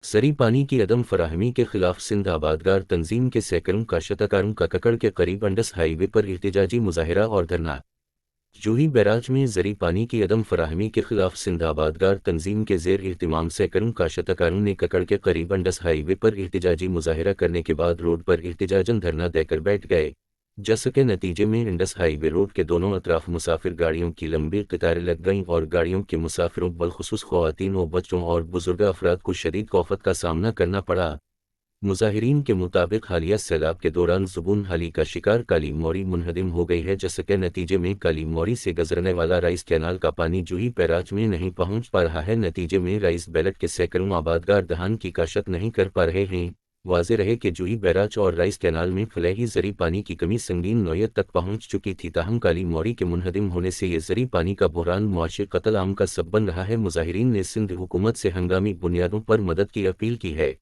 زرعی پانی کی عدم فراہمی کے خلاف سندھ آبادگار تنظیم کے سینکڑوں کاشتکاروں کا ککڑ کے قریب انڈس ہائی وے پر احتجاجی مظاہرہ اور دھرنا۔ جوہی بیراج میں زرعی پانی کی عدم فراہمی کے خلاف سندھ آبادگار تنظیم کے زیر اہتمام سینکڑوں کاشتکاروں نے ککڑ کے قریب انڈس ہائی وے پر احتجاجی مظاہرہ کرنے کے بعد روڈ پر احتجاجاً دھرنا دے کر بیٹھ گئے، جس کے نتیجے میں انڈس ہائی وے روڈ کے دونوں اطراف مسافر گاڑیوں کی لمبی قطاریں لگ گئیں اور گاڑیوں کے مسافروں بالخصوص خواتین و بچوں اور بزرگ افراد کو شدید کوفت کا سامنا کرنا پڑا۔ مظاہرین کے مطابق حالیہ سیلاب کے دوران زبون حالی کا شکار کالی موری منہدم ہو گئی ہے، جس کے نتیجے میں کالی موری سے گزرنے والا رائس کینال کا پانی جوہی بیراج میں نہیں پہنچ پا رہا ہے۔ نتیجے میں رائس بیلٹ کے سینکڑوں آبادگار دھان کی کاشت نہیں کر پا رہے ہیں۔ واضح رہے کہ جوہی بیراج اور رائس کینال میں فلاحی زرعی پانی کی کمی سنگین نوعیت تک پہنچ چکی تھی، تاہم کالی موری کے منہدم ہونے سے یہ زرعی پانی کا بحران معاشی قتل عام کا سبب بن رہا ہے۔ مظاہرین نے سندھ حکومت سے ہنگامی بنیادوں پر مدد کی اپیل کی ہے۔